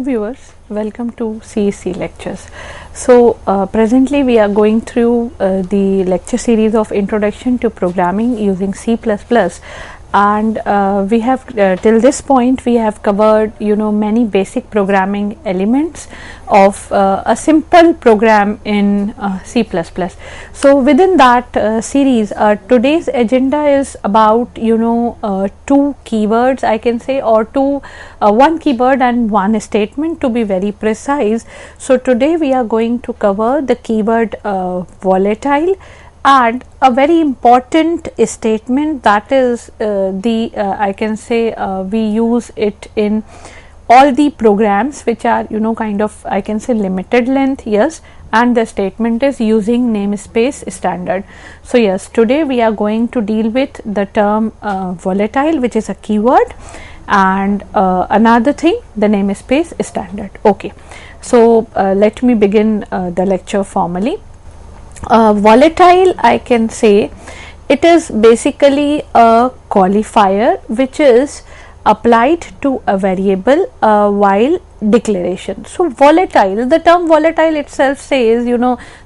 viewers, welcome to CEC lectures. So presently we are going through the lecture series of Introduction to Programming using C++, and we have till this point we have covered many basic programming elements of a simple program in C++. So within that series, today's agenda is about two keywords, I can say, or one keyword and one statement to be very precise. So today we are going to cover the keyword volatile and a very important statement, that is I can say we use it in all the programs which are kind of, I can say, limited length. Yes, and the statement is using namespace standard. So yes, today we are going to deal with the term volatile, which is a keyword, and another thing, the namespace standard. Okay, so let me begin the lecture formally. Volatile, I can say, it is basically a qualifier which is applied to a variable while declaration. So volatile, the term volatile itself says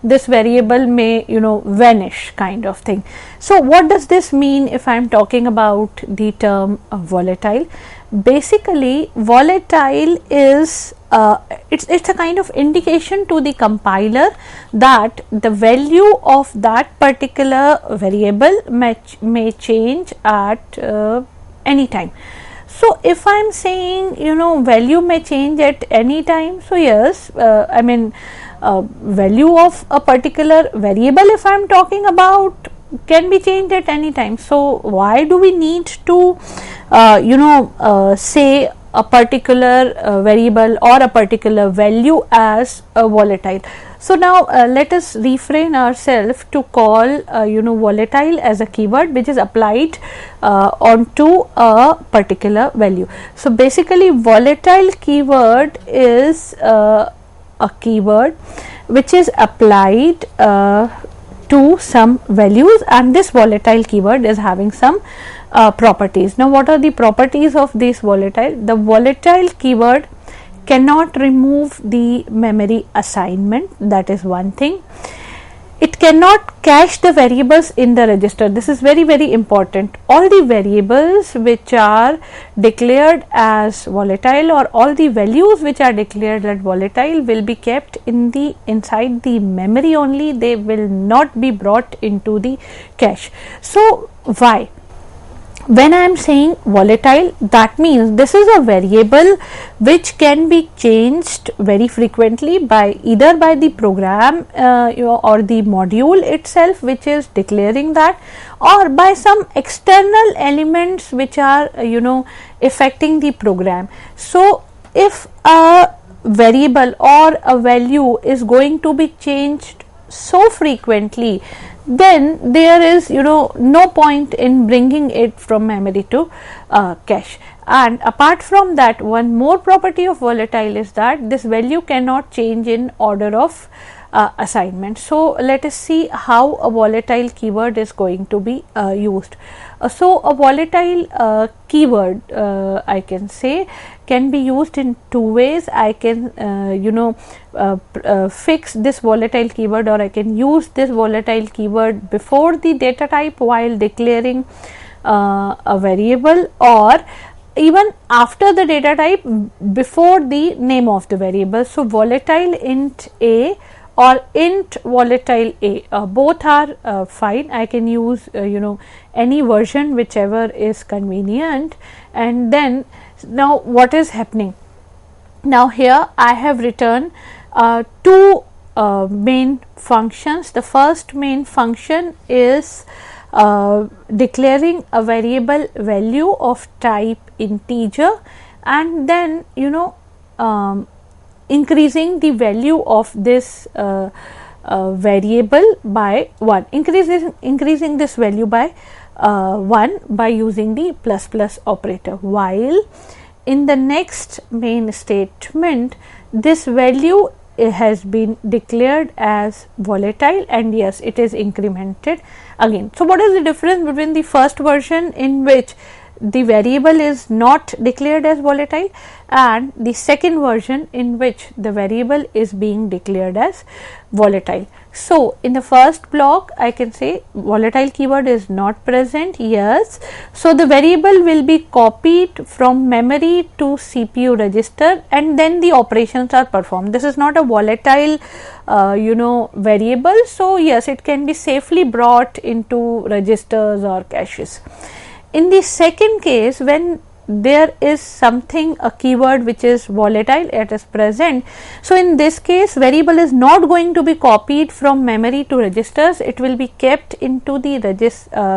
this variable may vanish, kind of thing. So what does this mean if I am talking about the term volatile? Basically volatile is it's a kind of indication to the compiler that the value of that particular variable may change at any time. So if I am saying value may change at any time, so yes, I mean value of a particular variable, if I am talking about, can be changed at any time. So why do we need to say a particular variable or a particular value as a volatile? So now let us refrain ourselves to call volatile as a keyword which is applied onto a particular value. So basically volatile keyword is a keyword which is applied to some values, and this volatile keyword is having some properties. Now what are the properties of this volatile? The volatile keyword cannot remove the memory assignment, that is one thing. It cannot cache the variables in the register. This is very important. All the variables which are declared as volatile, or all the values which are declared as volatile, will be kept inside the memory only. They will not be brought into the cache. So why? When I am saying volatile, that means this is a variable which can be changed very frequently by either by the program or the module itself which is declaring that, or by some external elements which are affecting the program. So if a variable or a value is going to be changed so frequently, then there is no point in bringing it from memory to cache. And apart from that, one more property of volatile is that this value cannot change in order of assignment. So let us see how a volatile keyword is going to be used. So a volatile keyword, I can say, can be used in two ways. I can fix this volatile keyword, or I can use this volatile keyword before the data type while declaring a variable, or even after the data type before the name of the variable. So volatile int a or int volatile a, both are fine. I can use any version whichever is convenient. And then now what is happening? Now here I have written two main functions. The first main function is declaring a variable value of type integer, and then increasing the value of this variable by 1, increasing this value by 1 by using the ++ operator, while in the next main statement this value has been declared as volatile, and yes, it is incremented again. So what is the difference between the first version, in which the variable is not declared as volatile, and the second version in which the variable is being declared as volatile. So, in the first block I can say volatile keyword is not present, yes. So, the variable will be copied from memory to CPU register and then the operations are performed. This is not a volatile variable. So, yes, it can be safely brought into registers or caches. In the second case, when there is something, a keyword which is volatile, it is present. So, in this case variable is not going to be copied from memory to registers, it will be kept into the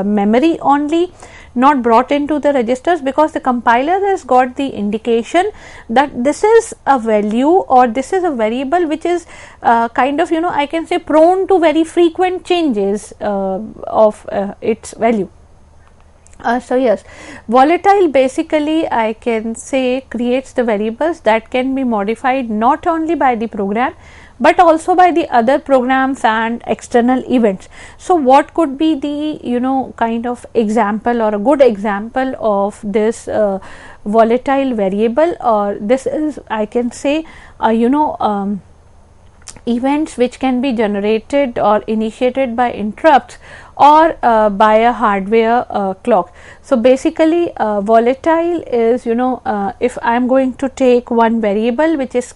memory only, not brought into the registers, because the compiler has got the indication that this is a value or this is a variable which is kind of I can say prone to very frequent changes of its value. So, yes, volatile basically I can say creates the variables that can be modified not only by the program, but also by the other programs and external events. So, what could be the kind of example or a good example of this volatile variable, or this is I can say events which can be generated or initiated by interrupts or by a hardware clock. So, basically volatile is if I am going to take one variable which is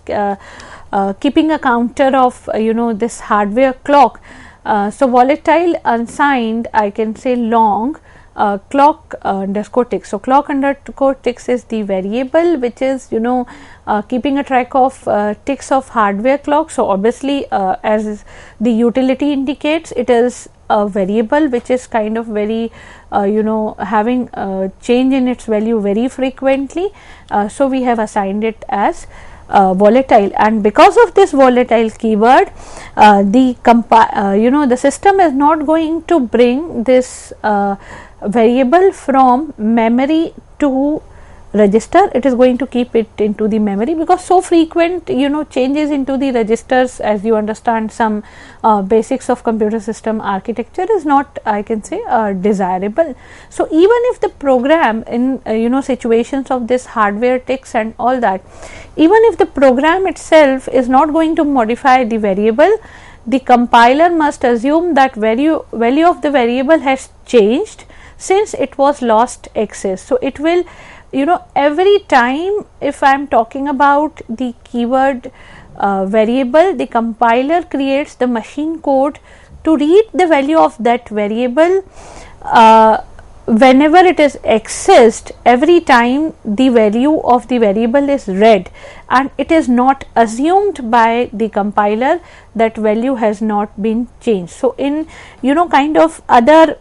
keeping a counter of this hardware clock. So, volatile unsigned I can say long clock underscore ticks. So, clock underscore ticks is the variable which is keeping a track of ticks of hardware clock. So, obviously as the utility indicates, it is a variable which is kind of very having change in its value very frequently. So, we have assigned it as volatile, and because of this volatile keyword the system is not going to bring this variable from memory to register. It is going to keep it into the memory, because so frequent changes into the registers, as you understand some basics of computer system architecture, is not I can say desirable. So, even if the program in situations of this hardware ticks and all that, even if the program itself is not going to modify the variable, the compiler must assume that value of the variable has changed since it was lost access. So, it will every time if I am talking about the keyword variable, the compiler creates the machine code to read the value of that variable whenever it is accessed. Every time the value of the variable is read, and it is not assumed by the compiler that value has not been changed. So, in kind of other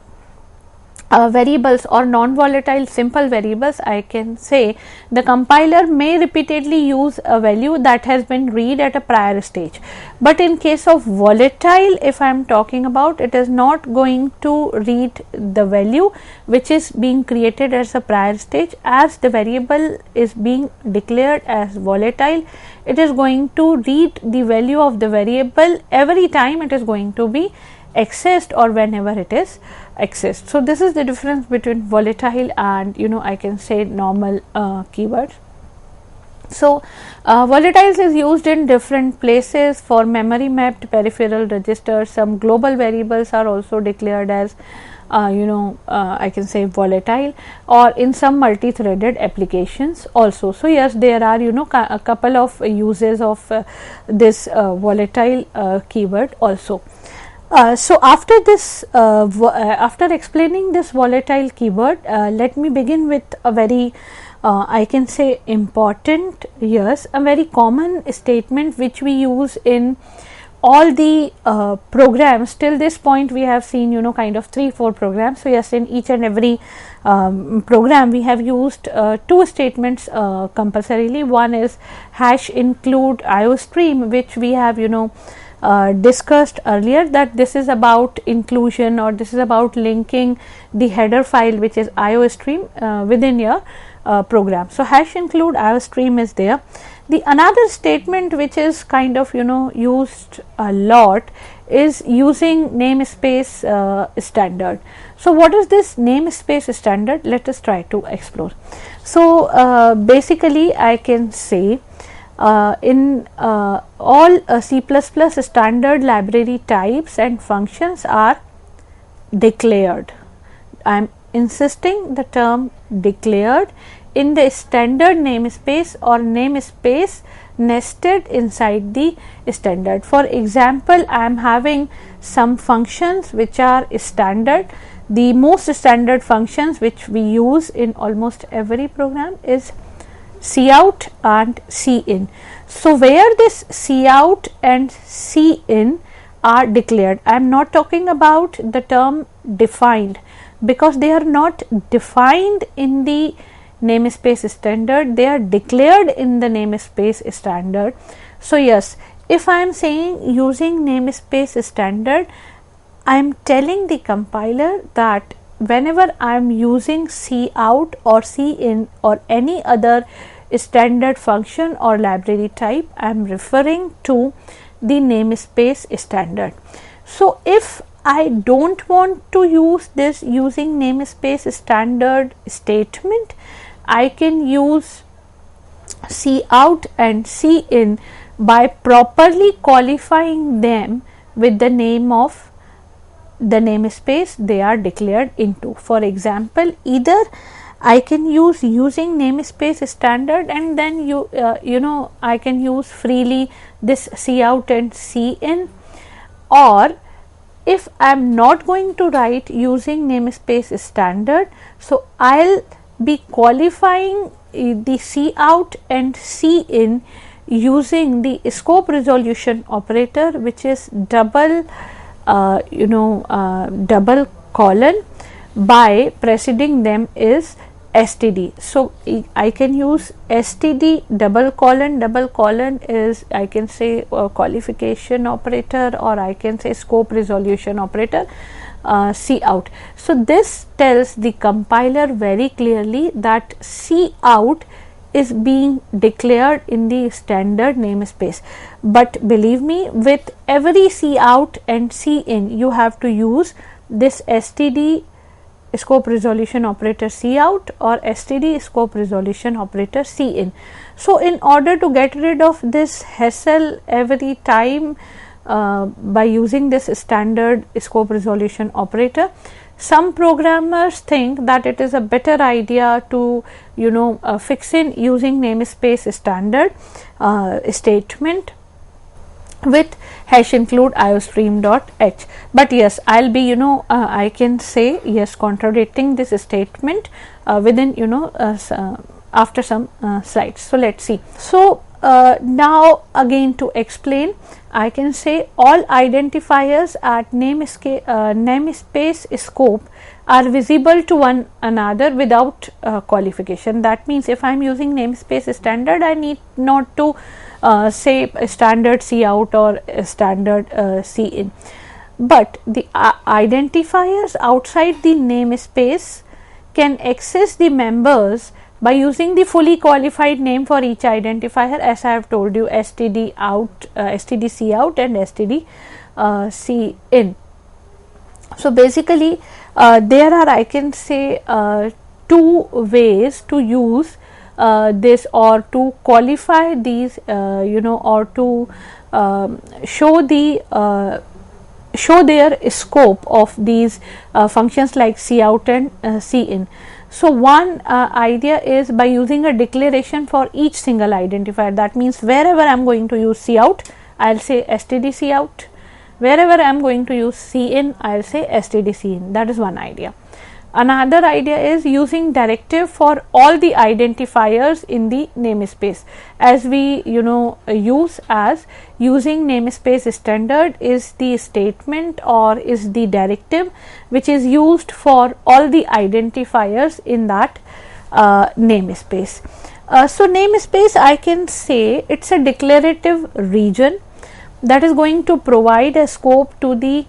variables or non-volatile simple variables, I can say the compiler may repeatedly use a value that has been read at a prior stage, but in case of volatile, if I am talking about, it is not going to read the value which is being created as a prior stage. As the variable is being declared as volatile, it is going to read the value of the variable every time it is going to be accessed or whenever it is accessed. So, this is the difference between volatile and I can say normal keywords. So, volatiles is used in different places for memory mapped peripheral registers. Some global variables are also declared as I can say volatile, or in some multi-threaded applications also. So, yes, there are a couple of uses of this volatile keyword also. So, after this after explaining this volatile keyword, let me begin with a very I can say important, yes, a very common statement which we use in all the programs. Till this point we have seen kind of 3-4 programs. So, yes, in each and every program we have used two statements compulsorily. One is hash include IOStream, which we have discussed earlier, that this is about inclusion, or this is about linking the header file which is IOStream within your program. So, hash include IOStream is there. The another statement which is kind of used a lot is using namespace standard. So what is this namespace standard? Let us try to explore. So basically I can say in all C++ standard library types and functions are declared. I am insisting the term declared in the standard namespace or namespace nested inside the standard. For example, I am having some functions which are standard. The most standard functions which we use in almost every program is cout and cin. So where this cout and cin are declared, I am not talking about the term defined, because they are not defined in the namespace standard, they are declared in the namespace standard. So yes, if I am saying using namespace standard, I am telling the compiler that whenever I am using cout or cin or any other standard function or library type, I am referring to the namespace standard. So if I don't want to use this using namespace standard statement, I can use cout and cin by properly qualifying them with the name of the namespace they are declared into. For example, either I can use using namespace standard and then I can use freely this cout and cin, or if I am not going to write using namespace standard, so I will be qualifying the cout and cin using the scope resolution operator, which is double colon, by preceding them is std. So I can use std double colon is, I can say, qualification operator, or I can say scope resolution operator, cout. So this tells the compiler very clearly that cout is being declared in the standard namespace. But believe me, with every cout and cin you have to use this std scope resolution operator cout or std scope resolution operator cin. So in order to get rid of this hassle every time by using this standard scope resolution operator, some programmers think that it is a better idea to fix in using namespace standard statement with #include iostream.h. But yes, I'll be I can say yes contradicting this statement within after some slides. So let's see. So now again to explain, I can say all identifiers at namespace scope are visible to one another without qualification. That means if I am using namespace standard, I need not to say standard cout or standard cin. But the identifiers outside the namespace can access the members by using the fully qualified name for each identifier, as I have told you, std cout and std cin. So basically there are, I can say, two ways to use this, or to qualify these or to show their scope of these functions like cout and cin. So one idea is by using a declaration for each single identifier. That means wherever I am going to use cout, I will say std cout, wherever I am going to use cin, I will say std cin. That is one idea. Another idea is using directive for all the identifiers in the namespace, as we use as using namespace standard is the statement or is the directive which is used for all the identifiers in that namespace. So namespace, I can say, it's a declarative region that is going to provide a scope to the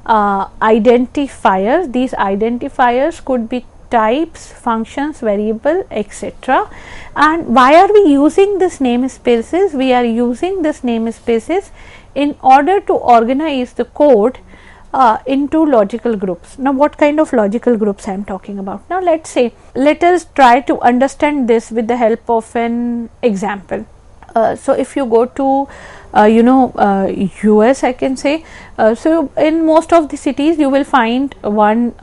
identifiers. These identifiers could be types, functions, variable, etc. And why are we using this namespaces? We are using this namespaces in order to organize the code into logical groups. Now, what kind of logical groups I am talking about? Now, let us try to understand this with the help of an example. So, if you go to US, I can say, so in most of the cities you will find one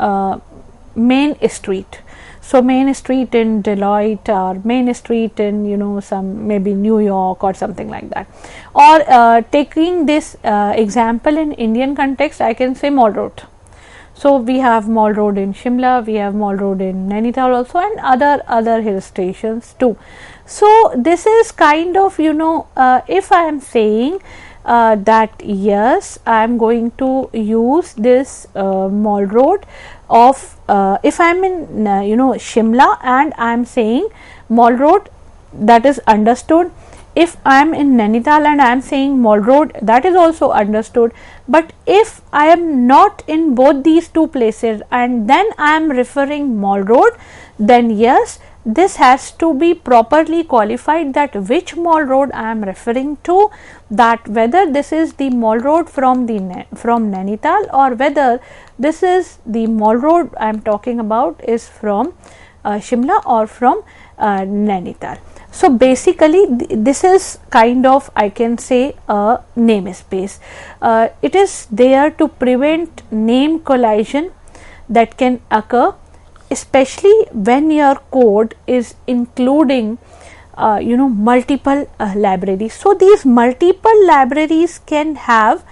main street. So, main street in Deloitte or main street in some maybe New York or something like that. Or taking this example in Indian context, I can say Mall Road. So, we have Mall Road in Shimla, we have Mall Road in Nainital also, and other hill stations too. So, this is kind of if I am saying that yes, I am going to use this Mall Road of if I am in Shimla and I am saying Mall Road, that is understood. If I am in Nainital and I am saying Mall Road, that is also understood. But if I am not in both these two places and then I am referring Mall Road, then yes, this has to be properly qualified that which Mall Road I am referring to, that whether this is the Mall Road from Nainital or whether this is the Mall Road I am talking about is from Shimla or from Nainital. So, basically this is kind of, I can say, a namespace. It is there to prevent name collision that can occur, especially when your code is including multiple libraries. So, these multiple libraries can have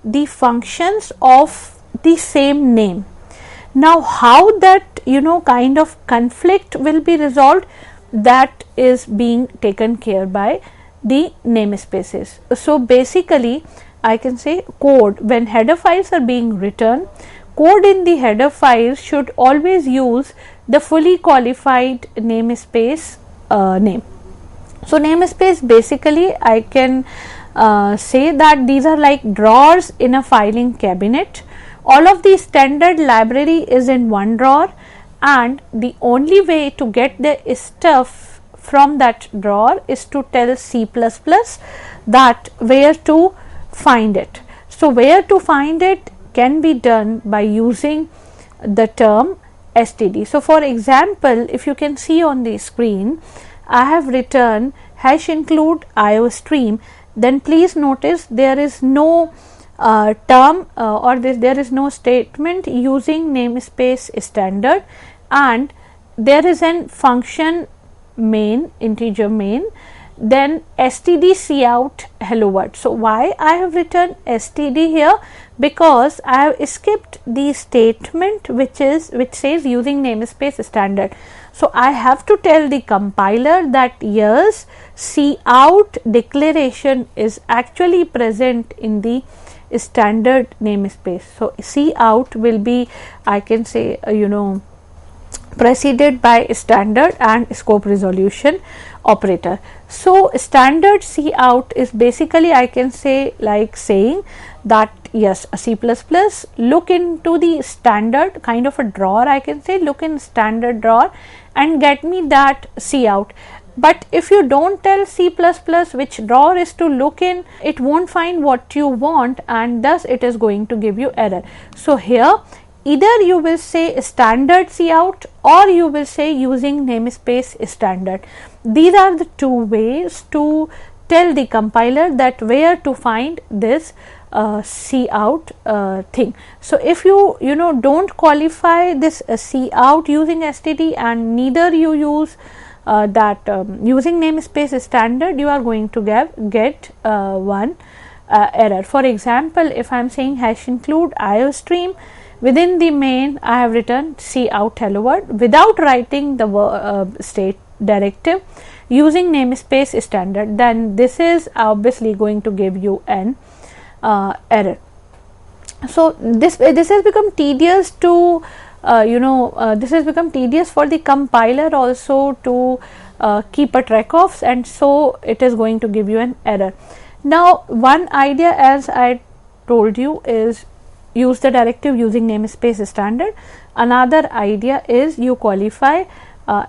the functions of the same name. Now, how that kind of conflict will be resolved, that is being taken care by the namespaces. So, basically I can say code, when header files are being written, code in the header files should always use the fully qualified namespace name. So, namespace basically I can say that these are like drawers in a filing cabinet. All of the standard library is in one drawer, and the only way to get the stuff from that drawer is to tell C++ that where to find it. So, where to find it can be done by using the term std. So, for example, if you can see on the screen, I have written #include IOStream, then please notice there is no term or there is no statement using namespace standard, and there is an function main, integer main, then std cout hello world. So, why I have written std here? Because I have skipped the statement which says using namespace standard. So, I have to tell the compiler that yes, cout declaration is actually present in the standard namespace. So, cout will be, I can say, preceded by standard and scope resolution operator. So, standard cout is basically, I can say, like saying that yes, C++ look into the standard kind of a drawer, I can say, look in standard drawer and get me that cout. But if you don't tell C++ which drawer is to look in, it won't find what you want, and thus it is going to give you error. So, here either you will say standard cout or you will say using namespace standard. These are the two ways to tell the compiler that where to find this cout thing. So, if you don't qualify this cout using std and neither you use that using namespace standard, you are going to get one error. For example, if I am saying #include IOStream, within the main I have written cout hello world without writing the state directive using namespace standard, then this is obviously going to give you an error. So, this has become tedious to this has become tedious for the compiler also to keep a track of, and so it is going to give you an error. Now, one idea, as I told you, is use the directive using namespace standard. Another idea is you qualify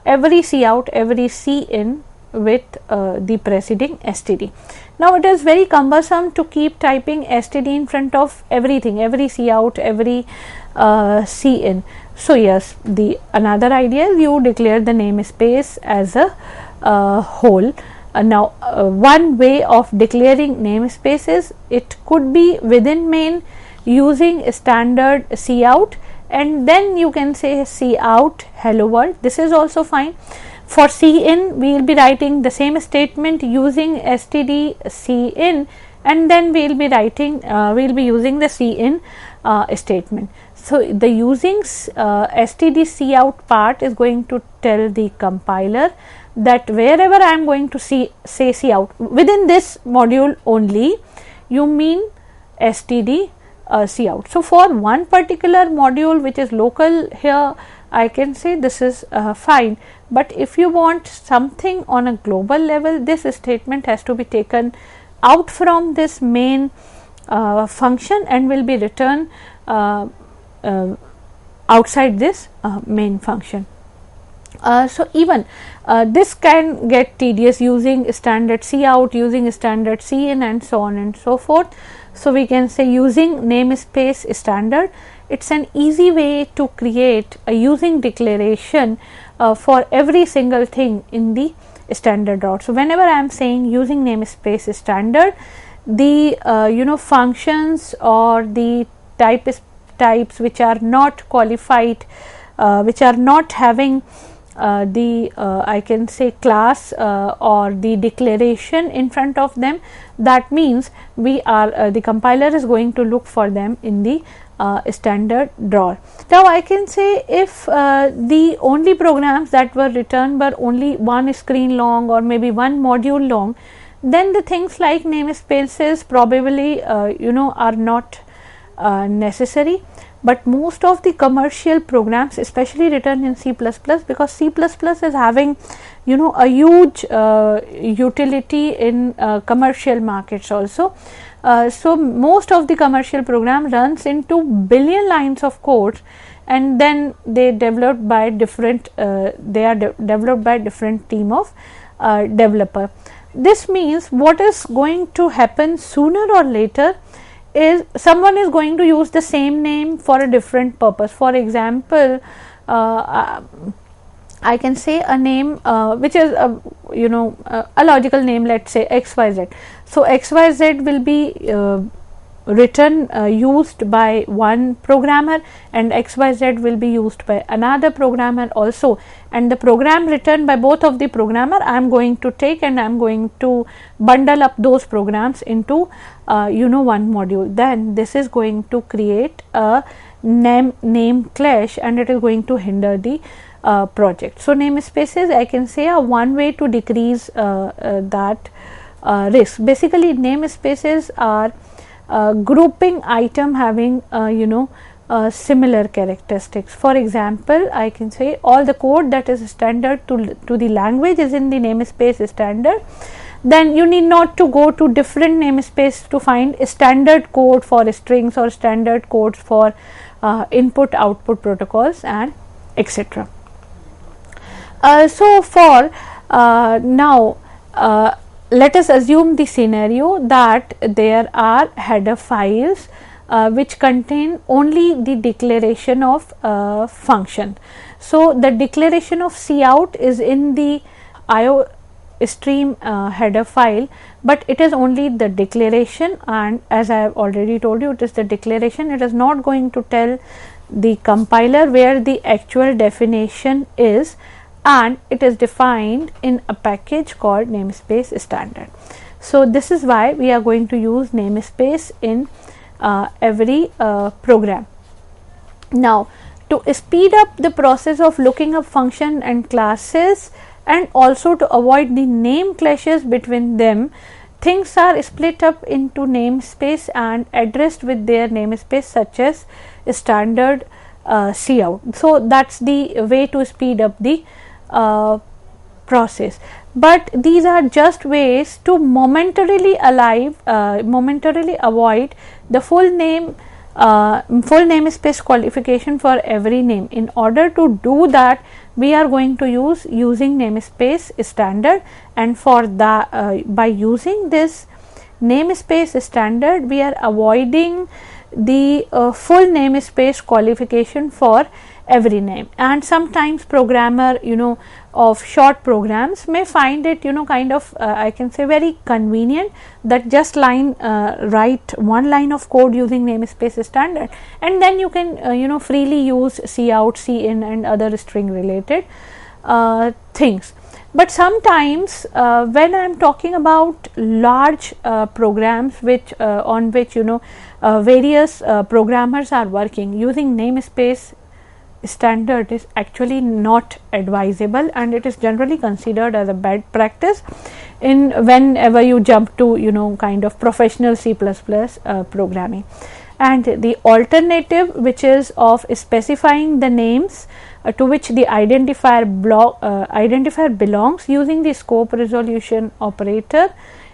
every cout, every cin with the preceding std. Now it is very cumbersome to keep typing std in front of everything, every cout, every cin. So yes, the another idea is you declare the namespace as a whole. Now one way of declaring namespaces, it could be within main using standard cout, and then you can say cout hello world. This is also fine. For cin, we will be writing the same statement using std cin, and then we will be writing we will be using the cin statement. So the using std cout part is going to tell the compiler that wherever I am going to say cout, within this module only you mean std cout. So for one particular module which is local here, I can say this is fine, but if you want something on a global level, this statement has to be taken out from this main function and will be returned outside this main function. So even this can get tedious using standard cout, using standard cin, and so on and so forth. So we can say using namespace standard, it's an easy way to create a using declaration for every single thing in the standard route. So whenever I am saying using namespace standard, the functions or the types which are not qualified, which are not having I can say class or the declaration in front of them, that means we are the compiler is going to look for them in the standard drawer. Now I can say if the only programs that were written were only one screen long or maybe one module long, then the things like namespaces probably are not necessary. But most of the commercial programs, especially written in C++, because C++ is having a huge utility in commercial markets also. So most of the commercial program runs into billion lines of code, and then they developed by different developed by different team of developer. This means what is going to happen sooner or later is someone is going to use the same name for a different purpose. For example, I can say a name which is a logical name, let's say XYZ. So XYZ will be written used by one programmer, and XYZ will be used by another programmer also, and the program written by both of the programmer I am going to take and I am going to bundle up those programs into one module. Then this is going to create a name clash, and it is going to hinder the project. So namespaces, I can say, are one way to decrease that risk. Basically namespaces are grouping item having similar characteristics. For example, I can say all the code that is standard to the language is in the namespace standard. Then you need not to go to different namespace to find a standard code for strings or standard codes for input output protocols and etc. So for now let us assume the scenario that there are header files which contain only the declaration of function. So the declaration of cout is in the IO stream header file, but it is only the declaration, and as I have already told you, it is the declaration. It is not going to tell the compiler where the actual definition is, and it is defined in a package called namespace standard. So this is why we are going to use namespace in every program. Now to speed up the process of looking up function and classes, and also to avoid the name clashes between them, things are split up into namespace and addressed with their namespace, such as standard cout. So that's the way to speed up the process. But these are just ways to momentarily avoid the full name full namespace qualification for every name. In order to do that, we are going to use using namespace standard, and for that by using this namespace standard, we are avoiding the full namespace qualification for every name. And sometimes programmer, of short programs may find it, kind of I can say very convenient that just write one line of code using namespace standard, and then you can freely use cout, cin and other string related things. But sometimes when I am talking about large programs on which various programmers are working, using namespace standard is actually not advisable, and it is generally considered as a bad practice whenever you jump to kind of professional C++ programming. And the alternative, which is of specifying the names to which the identifier belongs using the scope resolution operator,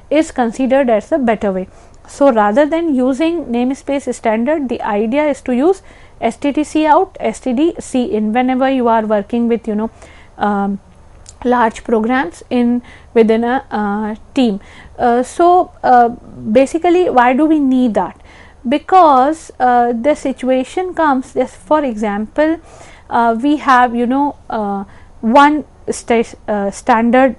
is considered as a better way. So rather than using namespace standard, the idea is to use stdcout, stdcin whenever you are working with large programs within a team. So basically, why do we need that? Because the situation comes, just for example, we have one standard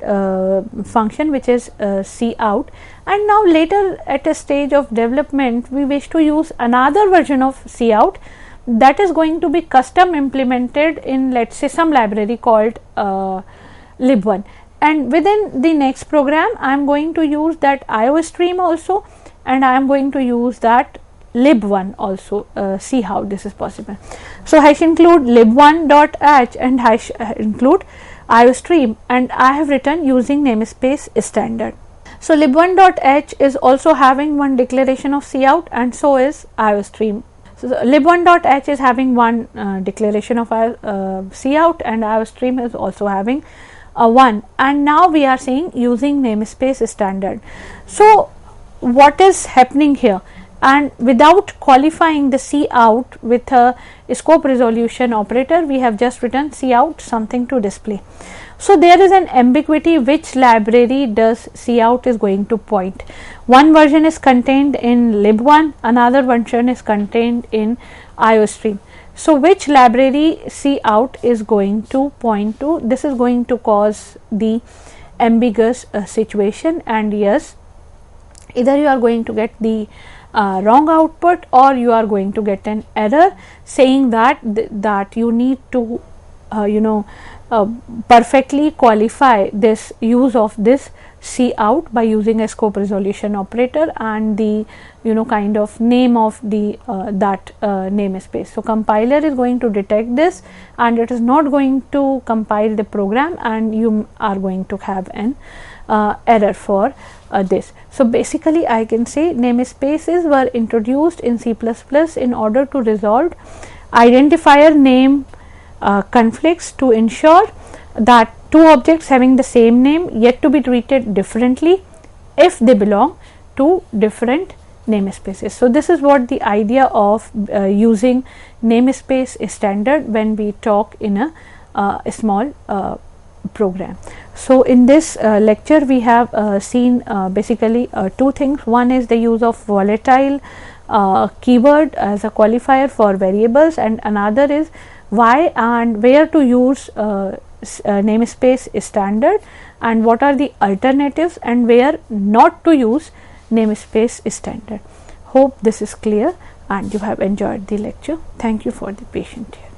function which is cout, and now later at a stage of development we wish to use another version of cout that is going to be custom implemented in, let's say, some library called lib1, and within the next program I am going to use that iostream also, and I am going to use that lib1 also. See how this is possible. So #include lib1.h and #include iostream, and I have written using namespace standard. So lib1.h is also having one declaration of cout, and so is iostream. So lib1.h is having one declaration of cout, and iostream is also having one, and now we are saying using namespace standard. So what is happening here? And without qualifying the cout with a scope resolution operator, we have just written cout something to display. So there is an ambiguity which library does cout is going to point. One version is contained in lib1, another version is contained in iostream. So which library cout is going to point to? This is going to cause the ambiguous situation, and yes, either you are going to get the wrong output, or you are going to get an error saying that you need to perfectly qualify this use of this cout by using a scope resolution operator and the kind of name of the that namespace. So compiler is going to detect this, and it is not going to compile the program, and you are going to have an error for this. So basically I can say namespaces were introduced in C++ in order to resolve identifier name conflicts, to ensure that two objects having the same name yet to be treated differently if they belong to different namespaces. So this is what the idea of using namespace standard when we talk in a small program. So in this lecture we have seen basically two things. One is the use of volatile keyword as a qualifier for variables, and another is why and where to use namespace standard, and what are the alternatives, and where not to use namespace standard. Hope this is clear and you have enjoyed the lecture. Thank you for the patient here.